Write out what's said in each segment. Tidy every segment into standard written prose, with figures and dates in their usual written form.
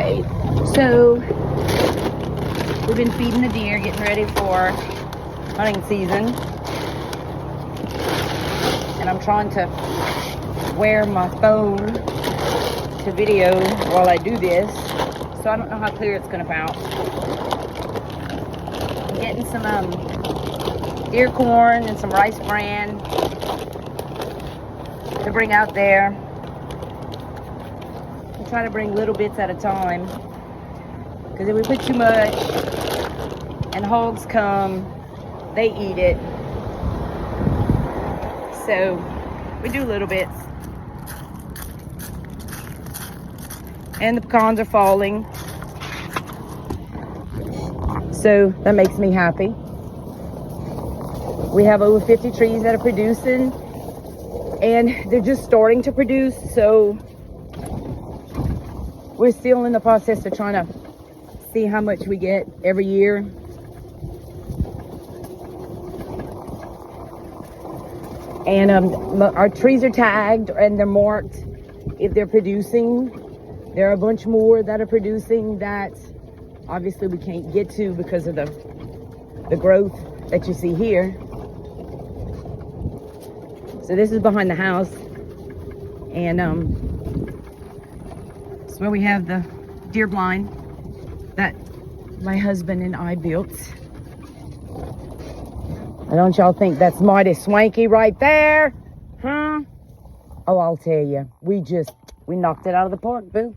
Okay, so we've been feeding the deer, getting ready for hunting season. And I'm trying to wear my phone to video while I do this. So I don't know how clear it's going to come out. I'm getting some deer corn and some rice bran to bring out there. I try to bring little bits at a time, because if we put too much and hogs come, they eat it. So we do little bits. And the pecans are falling, so that makes me happy. We have over 50 trees that are producing, and they're just starting to produce, so we're still in the process of trying to see how much we get every year. And our trees are tagged and they're marked if they're producing. There are a bunch more that are producing that obviously we can't get to because of the growth that you see here. So this is behind the house, and it's where we have the deer blind that my husband and I built. Don't y'all think that's mighty swanky right there? Huh? Oh, I'll tell you. We knocked it out of the park, boo.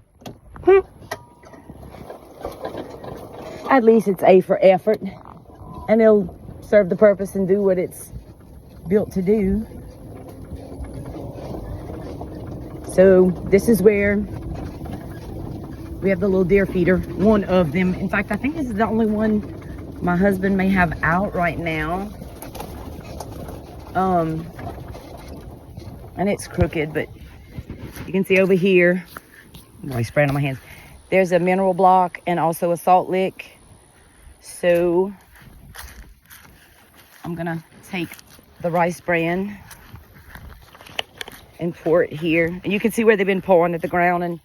At least it's A for effort. And it'll serve the purpose and do what it's built to do. So this is where we have the little deer feeder. One of them. In fact, I think this is the only one my husband may have out right now. And it's crooked, but you can see over here, I'm really spraying on my hands, there's a mineral block and also a salt lick. So I'm gonna take the rice bran and pour it here, and you can see where they've been pouring at the ground and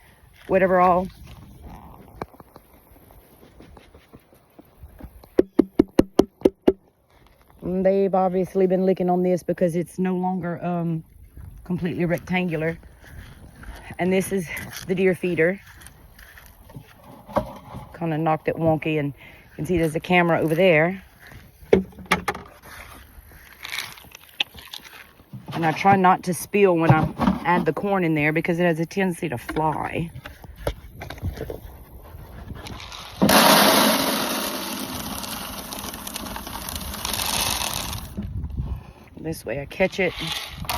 whatever all. And they've obviously been licking on this because it's no longer completely rectangular. And this is the deer feeder. Kind of knocked it wonky, and you can see there's a camera over there. And I try not to spill when I add the corn in there because it has a tendency to fly. This way I catch it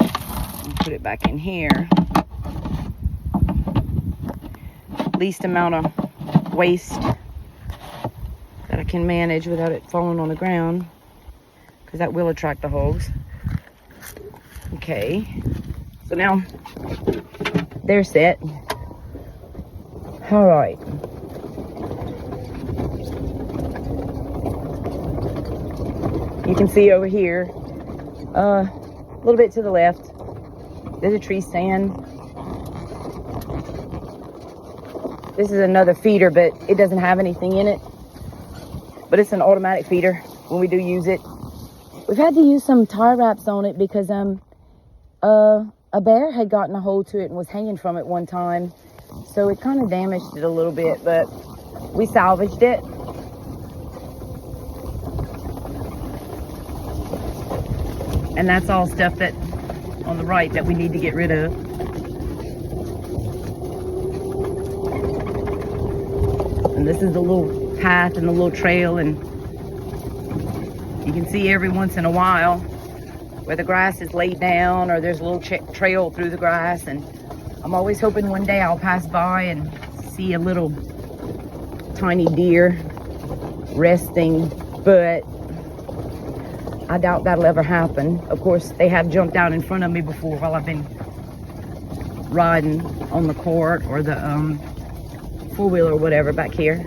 and put it back in here. Least amount of waste that I can manage without it falling on the ground, because that will attract the hogs. Okay, so now they're set. All right. You can see over here, a little bit to the left, there's a tree stand. This is another feeder, but it doesn't have anything in it. But it's an automatic feeder when we do use it. We've had to use some tie wraps on it because a bear had gotten a hold to it and was hanging from it one time. So it kind of damaged it a little bit, but we salvaged it. And that's all stuff that on the right that we need to get rid of. And this is the little path and the little trail, and you can see every once in a while where the grass is laid down or there's a little trail through the grass. And I'm always hoping one day I'll pass by and see a little tiny deer resting, but I doubt that'll ever happen. Of course, they have jumped out in front of me before while I've been riding on the cart or the four-wheeler or whatever back here.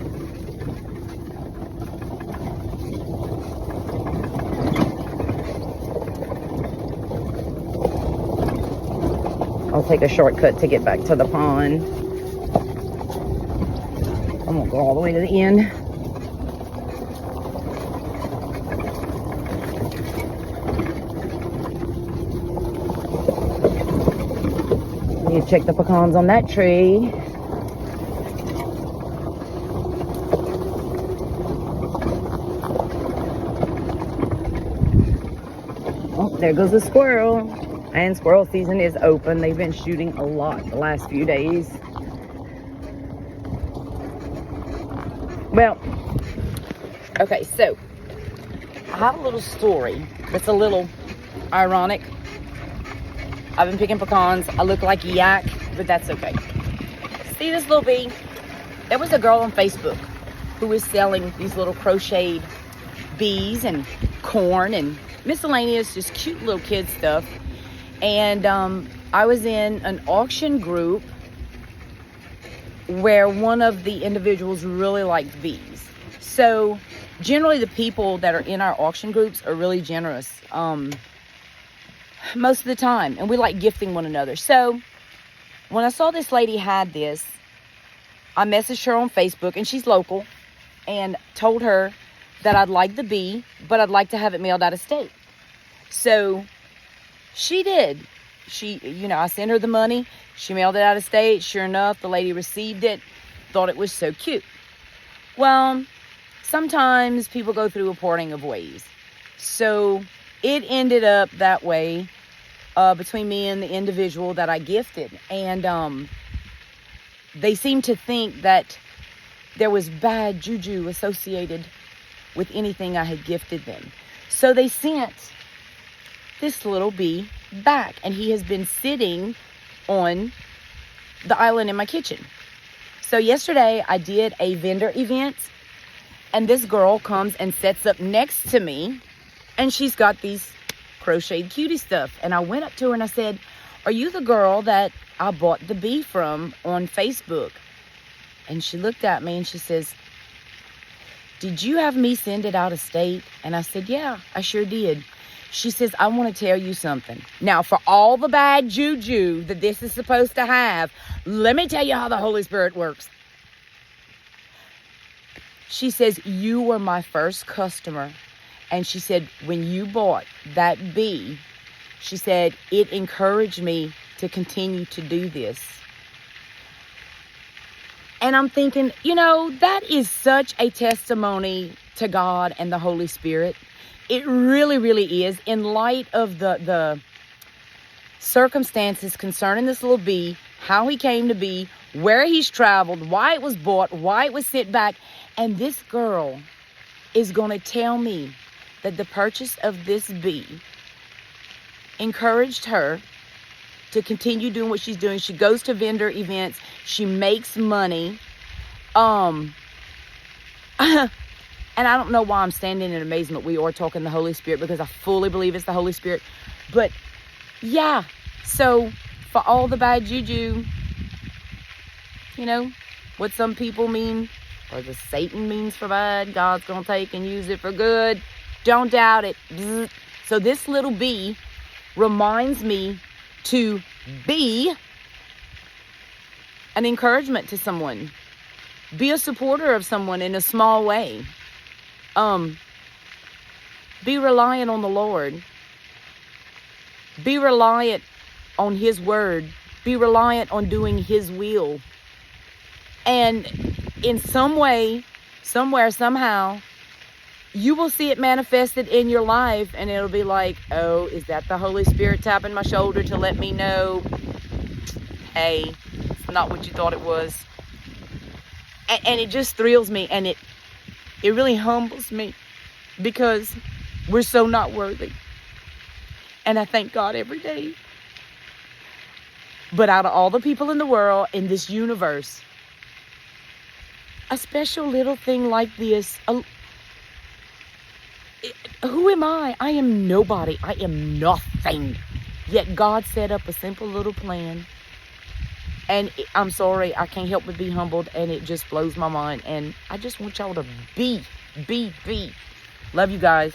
I'll take a shortcut to get back to the pond. I'm gonna go all the way to the end. Need to check the pecans on that tree. Oh, there goes the squirrel. And squirrel season is open. They've been shooting a lot the last few days. Well, okay, so I have a little story that's a little ironic. I've been picking pecans. I look like a yak, but that's okay. See this little bee? There was a girl on Facebook who was selling these little crocheted bees and corn and miscellaneous, just cute little kid stuff. And I was in an auction group where one of the individuals really liked bees. So generally the people that are in our auction groups are really generous most of the time. And we like gifting one another. So when I saw this lady had this, I messaged her on Facebook, and she's local, and told her that I'd like the bee, but I'd like to have it mailed out of state. So she did. I sent her the money. She mailed it out of state. Sure enough, the lady received it, thought it was so cute. Well, sometimes people go through a parting of ways. So it ended up that way between me and the individual that I gifted. And they seemed to think that there was bad juju associated with anything I had gifted them. So they sent this little bee back, and he has been sitting on the island in my kitchen. So yesterday I did a vendor event, and this girl comes and sets up next to me, and she's got these crocheted cutie stuff. And I went up to her and I said, "Are you the girl that I bought the bee from on Facebook?" And she looked at me and she says, "Did you have me send it out of state?" And I said, "Yeah, I sure did." She says, "I want to tell you something. Now, for all the bad juju that this is supposed to have, let me tell you how the Holy Spirit works." She says, "You were my first customer." And she said, "When you bought that bee," she said, "it encouraged me to continue to do this." And I'm thinking, that is such a testimony to God and the Holy Spirit. It really, really is. In light of the circumstances concerning this little bee, how he came to be, where he's traveled, why it was bought, why it was sent back. And this girl is going to tell me that the purchase of this bee encouraged her to continue doing what she's doing. She goes to vendor events. She makes money. And I don't know why I'm standing in amazement. We are talking the Holy Spirit because I fully believe it's the Holy Spirit. But yeah, so for all the bad juju, what some people mean, or the Satan means for bad, God's going to take and use it for good. Don't doubt it. So this little bee reminds me to be an encouragement to someone. Be a supporter of someone in a small way. Be reliant on the Lord. Be reliant on His word. Be reliant on doing His will. And in some way, somewhere, somehow, you will see it manifested in your life, and it'll be like, "Oh, is that the Holy Spirit tapping my shoulder to let me know, hey, it's not what you thought it was." And it just thrills me, and it really humbles me, because we're so not worthy. And I thank God every day. But out of all the people in the world, in this universe, a special little thing like this, who am I? I am nobody. I am nothing. Yet God set up a simple little plan. And I'm sorry, I can't help but be humbled, and it just blows my mind. And I just want y'all to be. Love you guys.